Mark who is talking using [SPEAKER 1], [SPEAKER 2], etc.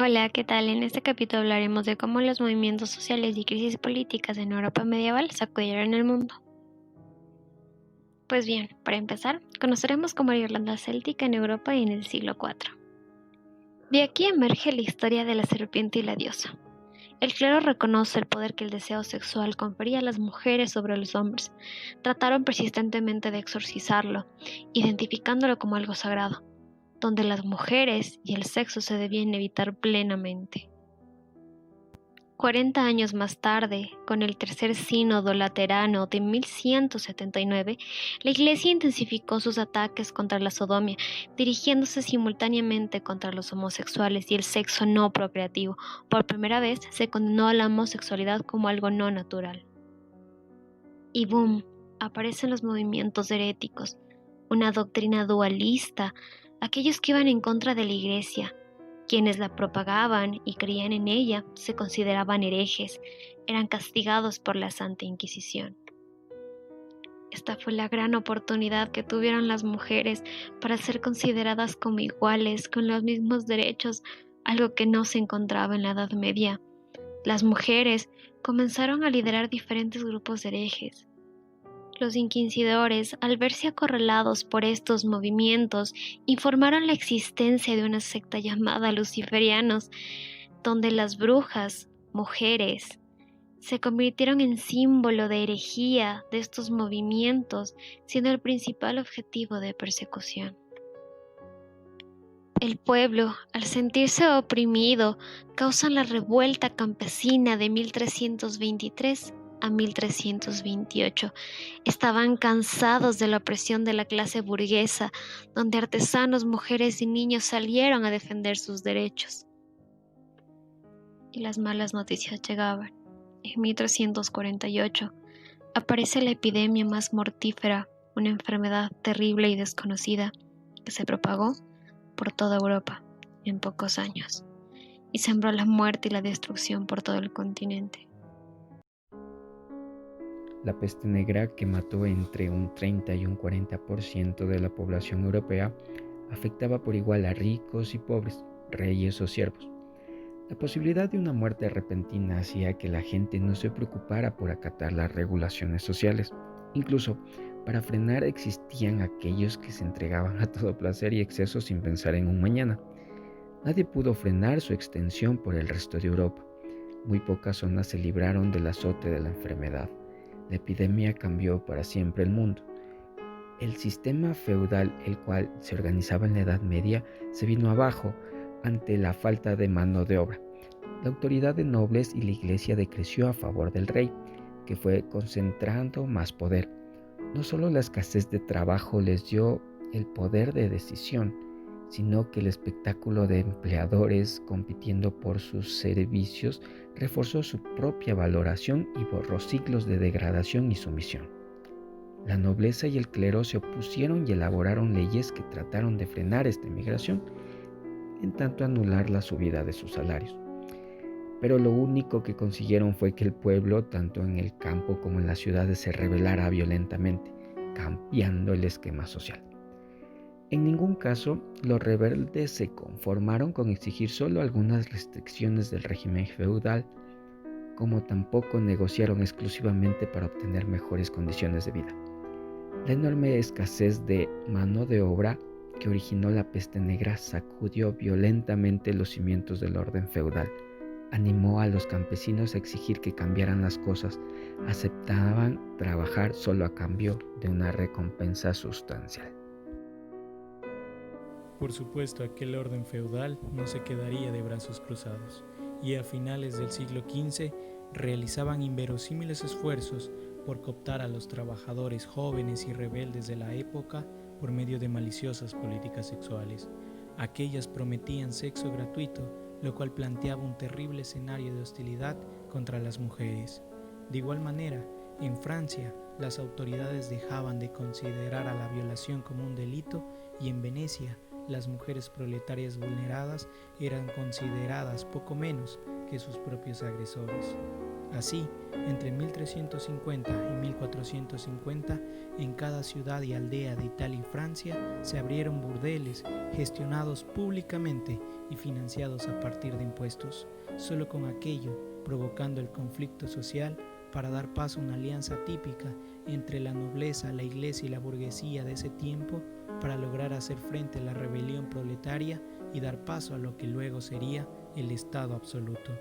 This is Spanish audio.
[SPEAKER 1] Hola, ¿qué tal? En este capítulo hablaremos de cómo los movimientos sociales y crisis políticas en Europa medieval sacudieron el mundo. Pues bien, para empezar, conoceremos cómo era Irlanda céltica en Europa y en el siglo IV. De aquí emerge la historia de la serpiente y la diosa. El clero reconoce el poder que el deseo sexual confería a las mujeres sobre los hombres. Trataron persistentemente de exorcizarlo, identificándolo como algo sagrado, donde las mujeres y el sexo se debían evitar plenamente. 40 años más tarde, con el Tercer Sínodo Laterano de 1179, la Iglesia intensificó sus ataques contra la sodomía, dirigiéndose simultáneamente contra los homosexuales y el sexo no procreativo. Por primera vez se condenó a la homosexualidad como algo no natural. Y boom, aparecen los movimientos heréticos, una doctrina dualista, aquellos que iban en contra de la Iglesia. Quienes la propagaban y creían en ella se consideraban herejes, eran castigados por la Santa Inquisición. Esta fue la gran oportunidad que tuvieron las mujeres para ser consideradas como iguales, con los mismos derechos, algo que no se encontraba en la Edad Media. Las mujeres comenzaron a liderar diferentes grupos de herejes. Los inquisidores, al verse acorralados por estos movimientos, informaron la existencia de una secta llamada Luciferianos, donde las brujas, mujeres, se convirtieron en símbolo de herejía de estos movimientos, siendo el principal objetivo de persecución. El pueblo, al sentirse oprimido, causan la revuelta campesina de 1323 a 1328. Estaban cansados de la opresión de la clase burguesa, donde artesanos, mujeres y niños salieron a defender sus derechos. Y las malas noticias llegaban. En 1348 aparece la epidemia más mortífera, una enfermedad terrible y desconocida que se propagó por toda Europa en pocos años y sembró la muerte y la destrucción por todo el continente.
[SPEAKER 2] La peste negra, que mató entre un 30 y un 40% de la población europea, afectaba por igual a ricos y pobres, reyes o siervos. La posibilidad de una muerte repentina hacía que la gente no se preocupara por acatar las regulaciones sociales. Incluso, para frenar existían aquellos que se entregaban a todo placer y exceso sin pensar en un mañana. Nadie pudo frenar su extensión por el resto de Europa. Muy pocas zonas se libraron del azote de la enfermedad. La epidemia cambió para siempre el mundo. El sistema feudal, el cual se organizaba en la Edad Media, se vino abajo ante la falta de mano de obra. La autoridad de nobles y la iglesia decreció a favor del rey, que fue concentrando más poder. No solo la escasez de trabajo les dio el poder de decisión, sino que el espectáculo de empleadores compitiendo por sus servicios reforzó su propia valoración y borró siglos de degradación y sumisión. La nobleza y el clero se opusieron y elaboraron leyes que trataron de frenar esta inmigración, en tanto anular la subida de sus salarios. Pero lo único que consiguieron fue que el pueblo, tanto en el campo como en las ciudades, se rebelara violentamente, cambiando el esquema social. En ningún caso, los rebeldes se conformaron con exigir solo algunas restricciones del régimen feudal, como tampoco negociaron exclusivamente para obtener mejores condiciones de vida. La enorme escasez de mano de obra que originó la peste negra sacudió violentamente los cimientos del orden feudal. Animó a los campesinos a exigir que cambiaran las cosas. Aceptaban trabajar solo a cambio de una recompensa sustancial.
[SPEAKER 3] Por supuesto, aquel orden feudal no se quedaría de brazos cruzados, y a finales del siglo XV realizaban inverosímiles esfuerzos por cooptar a los trabajadores jóvenes y rebeldes de la época por medio de maliciosas políticas sexuales. Aquellas prometían sexo gratuito, lo cual planteaba un terrible escenario de hostilidad contra las mujeres. De igual manera, en Francia, las autoridades dejaban de considerar a la violación como un delito, y en Venecia, las mujeres proletarias vulneradas eran consideradas poco menos que sus propios agresores. Así, Entre 1350 y 1450, en cada ciudad y aldea de Italia y Francia se abrieron burdeles gestionados públicamente y financiados a partir de impuestos, solo con aquello provocando el conflicto social para dar paso a una alianza típica entre la nobleza, la iglesia y la burguesía de ese tiempo para lograr hacer frente a la rebelión proletaria y dar paso a lo que luego sería el Estado absoluto.